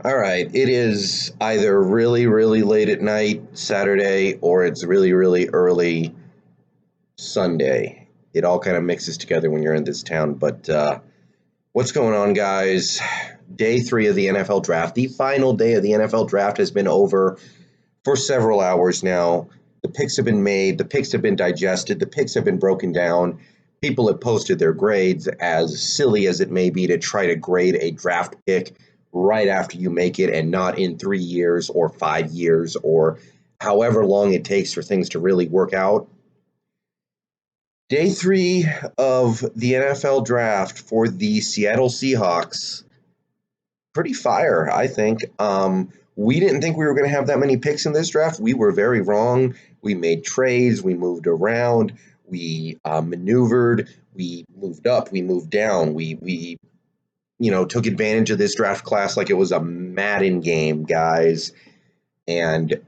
All right. It is either really, really late at night Saturday or it's really, really early Sunday. It all kind of mixes together when you're in this town. But what's going on, guys? Day three of the NFL draft. The final day of the NFL draft has been over for several hours now. The picks have been made, the picks have been digested, the picks have been broken down. People have posted their grades, as silly as it may be to try to grade a draft pick right after you make it and not in 3 years or 5 years or however long it takes for things to really work out. Day three of the NFL draft for the Seattle Seahawks. Pretty fire, I think. We didn't think we were going to have that many picks in this draft. We were very wrong. We made trades. We moved around. We maneuvered. We moved up. We moved down. We took advantage of this draft class like it was a Madden game, guys. And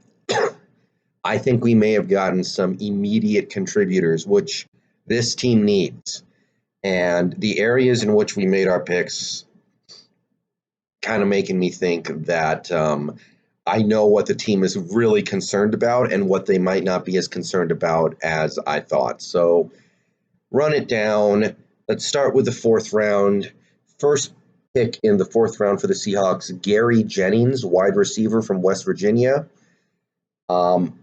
I think we may have gotten some immediate contributors, which this team needs. And the areas in which we made our picks kind of making me think that I know what the team is really concerned about and what they might not be as concerned about as I thought. So run it down. Let's start with the fourth round. First pick in the fourth round for the Seahawks, Gary Jennings, wide receiver from West Virginia. I'm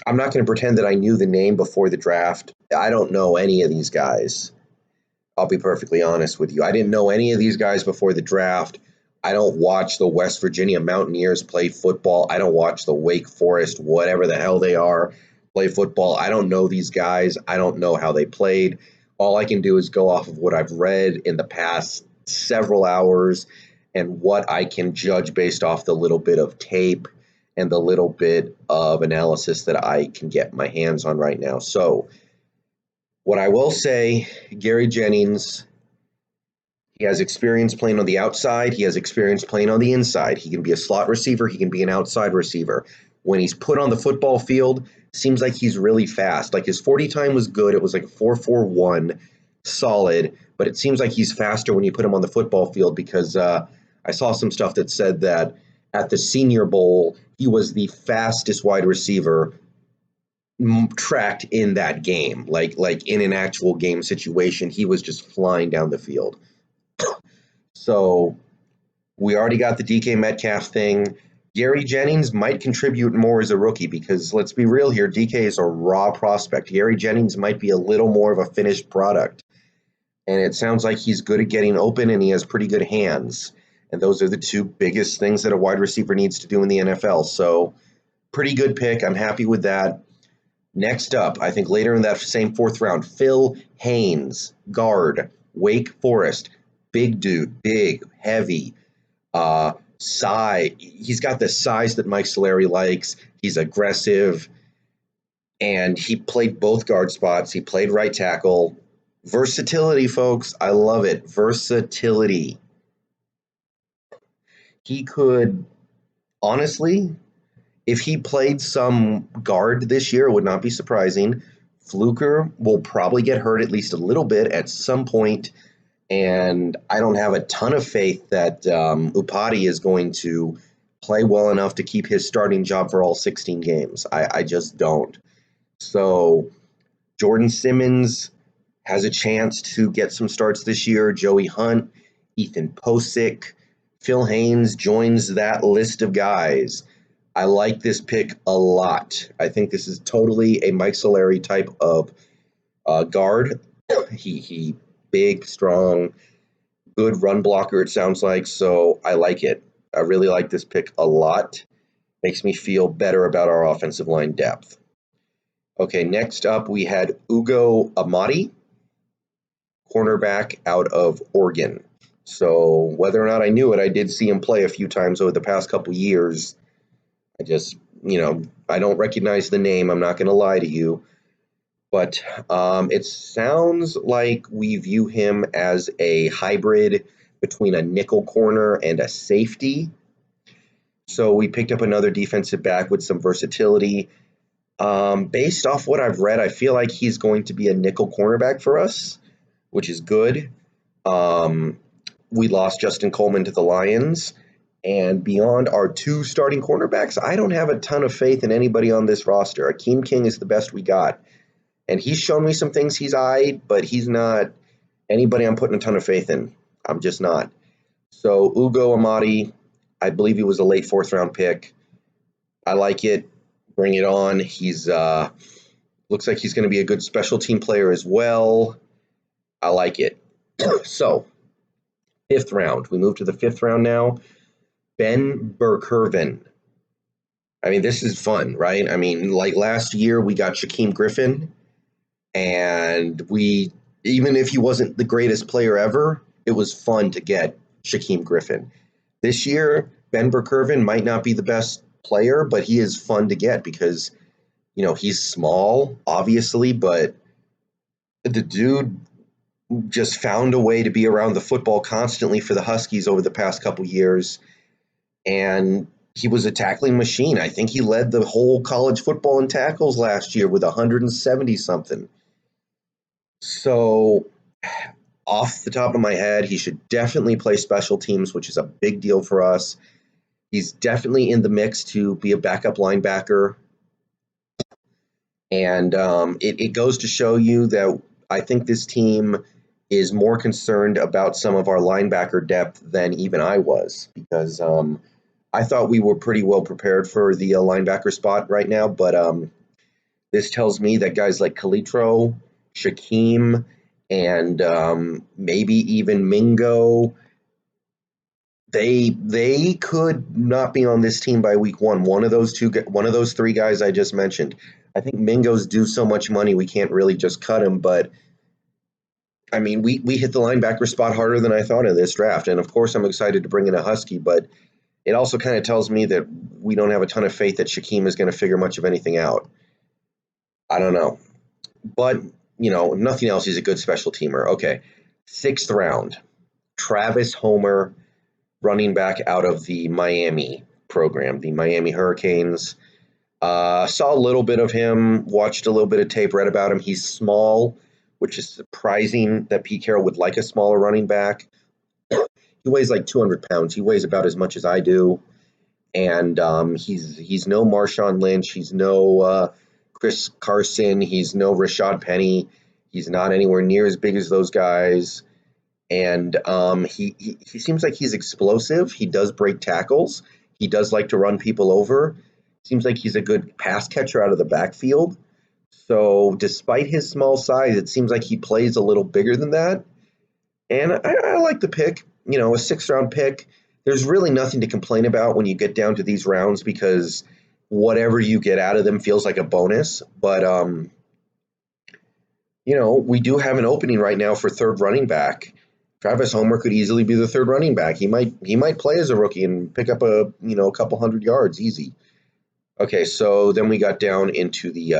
not going to pretend that I knew the name before the draft. I don't know any of these guys. I'll be perfectly honest with you. I didn't know any of these guys before the draft. I don't watch the West Virginia Mountaineers play football. I don't watch the Wake Forest, whatever the hell they are, play football. I don't know these guys. I don't know how they played. All I can do is go off of what I've read in the past several hours and what I can judge based off the little bit of tape and the little bit of analysis that I can get my hands on right now. So what I will say, Gary Jennings, he has experience playing on the outside. He has experience playing on the inside. He can be a slot receiver. He can be an outside receiver. When he's put on the football field, seems like he's really fast. Like his 40 time was good. It was like a 4.41, solid. But it seems like he's faster when you put him on the football field because I saw some stuff that said that at the Senior Bowl, he was the fastest wide receiver tracked in that game. Like in an actual game situation, he was just flying down the field. So we already got the DK Metcalf thing. Gary Jennings might contribute more as a rookie because let's be real here, DK is a raw prospect. Gary Jennings might be a little more of a finished product. And it sounds like he's good at getting open and he has pretty good hands. And those are the two biggest things that a wide receiver needs to do in the NFL. So pretty good pick. I'm happy with that. Next up, I think later in that same fourth round, Phil Haynes, guard, Wake Forest. Big dude, big, heavy, size. He's got the size that Mike Solari likes. He's aggressive, and he played both guard spots. He played right tackle. Versatility, folks. I love it. Versatility. He could, honestly, if he played some guard this year, it would not be surprising. Fluker will probably get hurt at least a little bit at some point. And I don't have a ton of faith that Upati is going to play well enough to keep his starting job for all 16 games. I just don't. So Jordan Simmons has a chance to get some starts this year. Joey Hunt, Ethan Posick, Phil Haynes joins that list of guys. I like this pick a lot. I think this is totally a Mike Solari type of guard. He big, strong, good run blocker, it sounds like. So I like it. I really like this pick a lot. Makes me feel better about our offensive line depth. Okay, next up we had Ugo Amadi, cornerback out of Oregon. So whether or not I knew it, I did see him play a few times over the past couple years. I just, I don't recognize the name. I'm not going to lie to you. But it sounds like we view him as a hybrid between a nickel corner and a safety. So we picked up another defensive back with some versatility. Based off what I've read, I feel like he's going to be a nickel cornerback for us, which is good. We lost Justin Coleman to the Lions, And beyond our two starting cornerbacks, I don't have a ton of faith in anybody on this roster. Akeem King is the best we got. And he's shown me some things he's eyed, but he's not anybody I'm putting a ton of faith in. I'm just not. So Ugo Amadi, I believe he was a late fourth round pick. I like it. Bring it on. He's looks like he's going to be a good special team player as well. I like it. So, fifth round. We move to the fifth round now. Ben Burr-Kirven. I mean, this is fun, right? I mean, like last year, we got Shaquem Griffin, and even if he wasn't the greatest player ever, it was fun to get Shaquem Griffin. This year, Ben Burr-Kirven might not be the best player, but he is fun to get because, he's small, obviously, but the dude just found a way to be around the football constantly for the Huskies over the past couple years. And he was a tackling machine. I think he led the whole college football in tackles last year with 170 something. So, off the top of my head, he should definitely play special teams, which is a big deal for us. He's definitely in the mix to be a backup linebacker. And it goes to show you that I think this team is more concerned about some of our linebacker depth than even I was, because I thought we were pretty well prepared for the linebacker spot right now, but this tells me that guys like Kalitro, Shaquem, and maybe even Mingo, they could not be on this team by week one. One of those three guys I just mentioned. I think Mingo's due so much money we can't really just cut him, but I mean we hit the linebacker spot harder than I thought in this draft, and of course I'm excited to bring in a Husky, but it also kind of tells me that we don't have a ton of faith that Shaquem is going to figure much of anything out. I don't know. But, if nothing else, he's a good special teamer. Okay. Sixth round. Travis Homer, running back out of the Miami program, the Miami Hurricanes. Saw a little bit of him, watched a little bit of tape, read about him. He's small, which is surprising that Pete Carroll would like a smaller running back. He weighs like 200 pounds. He weighs about as much as I do. And he's no Marshawn Lynch. He's no Chris Carson. He's no Rashad Penny. He's not anywhere near as big as those guys. And he seems like he's explosive. He does break tackles. He does like to run people over. Seems like he's a good pass catcher out of the backfield. So despite his small size, it seems like he plays a little bigger than that. And I like the pick. A sixth-round pick. There's really nothing to complain about when you get down to these rounds because whatever you get out of them feels like a bonus. But, we do have an opening right now for third running back. Travis Homer could easily be the third running back. He might play as a rookie and pick up a couple hundred yards easy. Okay, so then we got down into the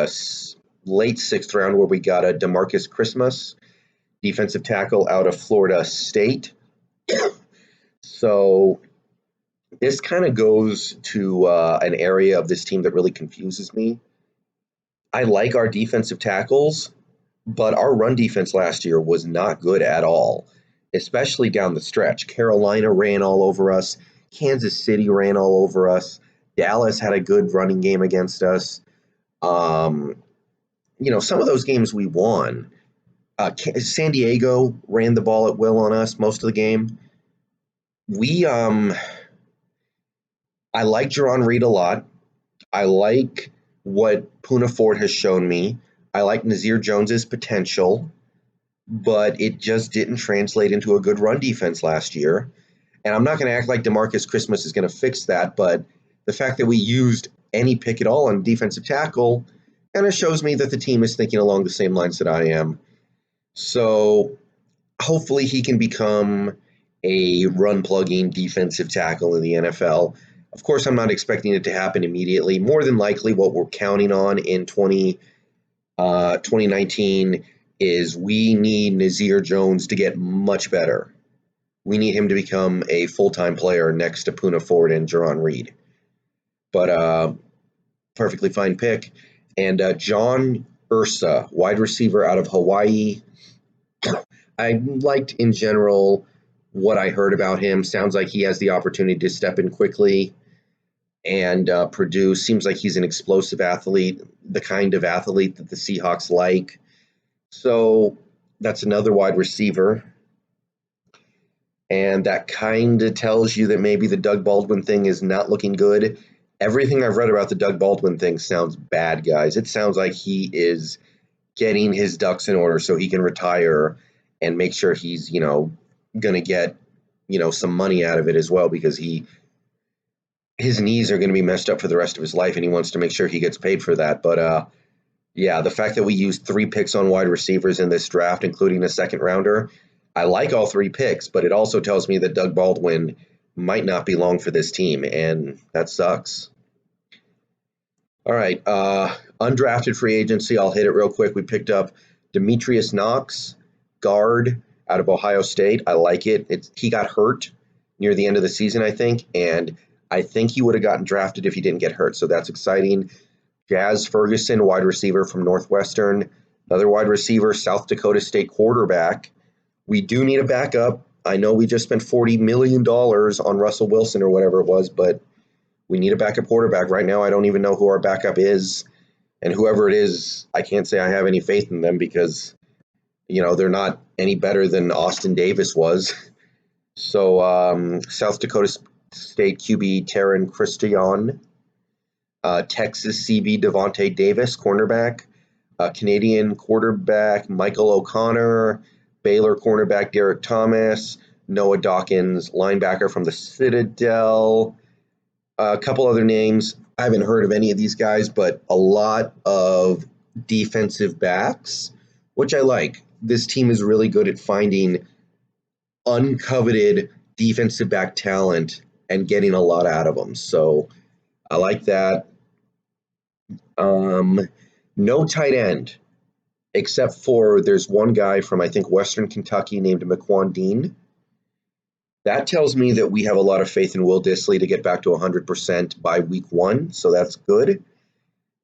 late sixth round where we got a DeMarcus Christmas, defensive tackle out of Florida State. So this kind of goes to an area of this team that really confuses me. I like our defensive tackles, but our run defense last year was not good at all, especially down the stretch. Carolina ran all over us. Kansas City ran all over us. Dallas had a good running game against us. Some of those games we won. San Diego ran the ball at will on us most of the game. I like Jarran Reed a lot. I like what Poona Ford has shown me. I like Nazir Jones's potential, but it just didn't translate into a good run defense last year. And I'm not going to act like DeMarcus Christmas is going to fix that, but the fact that we used any pick at all on defensive tackle kind of shows me that the team is thinking along the same lines that I am. So hopefully he can become a run-plugging defensive tackle in the NFL. Of course, I'm not expecting it to happen immediately. More than likely, what we're counting on in 2019 is we need Nazir Jones to get much better. We need him to become a full-time player next to Poona Ford and Jarran Reed. But perfectly fine pick. And John Ursa, wide receiver out of Hawaii. I liked in general what I heard about him, sounds like he has the opportunity to step in quickly and produce. Seems like he's an explosive athlete, the kind of athlete that the Seahawks like. So that's another wide receiver. And that kind of tells you that maybe the Doug Baldwin thing is not looking good. Everything I've read about the Doug Baldwin thing sounds bad, guys. It sounds like he is getting his ducks in order so he can retire and make sure he's, going to get, some money out of it as well, because his knees are going to be messed up for the rest of his life, and he wants to make sure he gets paid for that. But yeah, the fact that we used 3 picks on wide receivers in this draft, including a second rounder, I like all 3 picks, but it also tells me that Doug Baldwin might not be long for this team, and that sucks. All right, undrafted free agency, I'll hit it real quick. We picked up Demetrius Knox, guard out of Ohio State. I like it. He got hurt near the end of the season, I think, and I think he would have gotten drafted if he didn't get hurt, so that's exciting. Jazz Ferguson, wide receiver from Northwestern. Another wide receiver, South Dakota State quarterback. We do need a backup. I know we just spent $40 million on Russell Wilson or whatever it was, but we need a backup quarterback. Right now, I don't even know who our backup is. And whoever it is, I can't say I have any faith in them because, they're not any better than Austin Davis was. So South Dakota State QB Taron Christian. Texas CB Devontae Davis, cornerback. Canadian quarterback Michael O'Connor. Baylor cornerback Derek Thomas. Noah Dawkins, linebacker from the Citadel. A couple other names. I haven't heard of any of these guys, but a lot of defensive backs, which I like. This team is really good at finding uncoveted defensive back talent and getting a lot out of them. So I like that. No tight end, except for there's one guy from, I think, Western Kentucky named McQuan Dean. That tells me that we have a lot of faith in Will Dissly to get back to 100% by week 1, so that's good.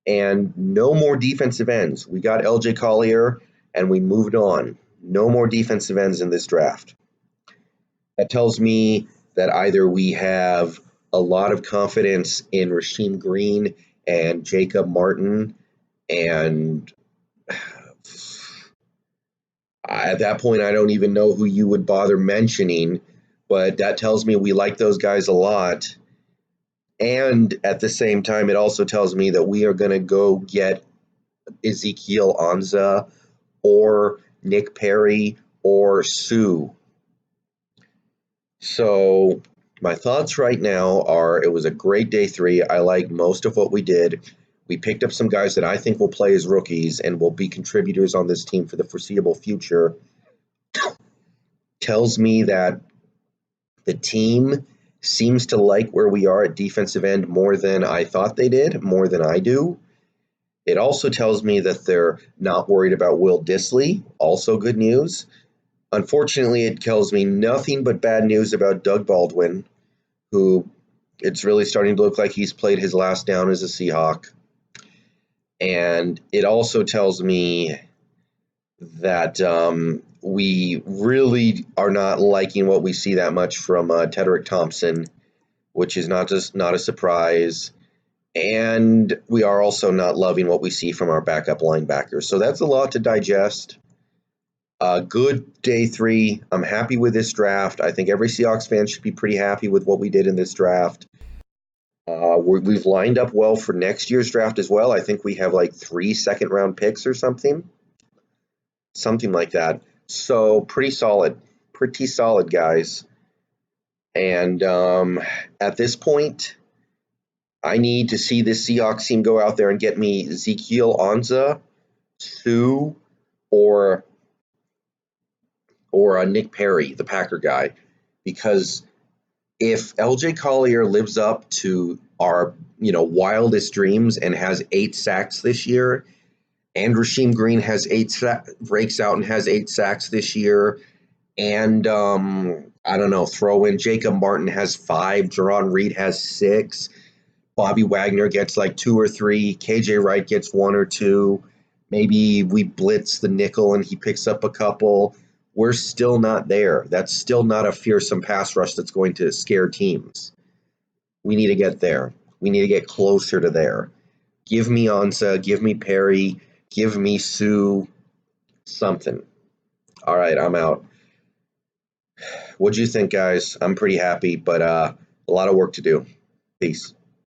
And no more defensive ends. We got LJ Collier, and we moved on. No more defensive ends in this draft. That tells me that either we have a lot of confidence in Rasheem Green and Jacob Martin, and at that point, I don't even know who you would bother mentioning, but that tells me we like those guys a lot. And at the same time, it also tells me that we are going to go get Ezekiel Ansah or Nick Perry or Sue. So my thoughts right now are it was a great day 3. I like most of what we did. We picked up some guys that I think will play as rookies and will be contributors on this team for the foreseeable future. Tells me that the team seems to like where we are at defensive end more than I thought they did, more than I do. It also tells me that they're not worried about Will Dissly, also good news. Unfortunately, it tells me nothing but bad news about Doug Baldwin, who it's really starting to look like he's played his last down as a Seahawk. And it also tells me that we really are not liking what we see that much from Tedrick Thompson, which is not a surprise. And we are also not loving what we see from our backup linebackers. So that's a lot to digest. Good day 3. I'm happy with this draft. I think every Seahawks fan should be pretty happy with what we did in this draft. We've lined up well for next year's draft as well. I think we have like 3 second-round picks or something like that. So pretty solid, guys. And at this point, I need to see this Seahawks team go out there and get me Ezekiel Ansah, Sue, or Nick Perry, the Packer guy, because if LJ Collier lives up to our wildest dreams and has 8 sacks this year, and Rasheem Green has breaks out and has 8 sacks this year, and I don't know, throw in Jacob Martin has 5, Jerron Reed has 6, Bobby Wagner gets like 2 or 3, KJ Wright gets 1 or 2, maybe we blitz the nickel and he picks up a couple. We're still not there. That's still not a fearsome pass rush that's going to scare teams. We need to get there. We need to get closer to there. Give me Ansah, give me Perry, give me Sue, something. All right, I'm out. What'd you think, guys? I'm pretty happy, but a lot of work to do. Peace.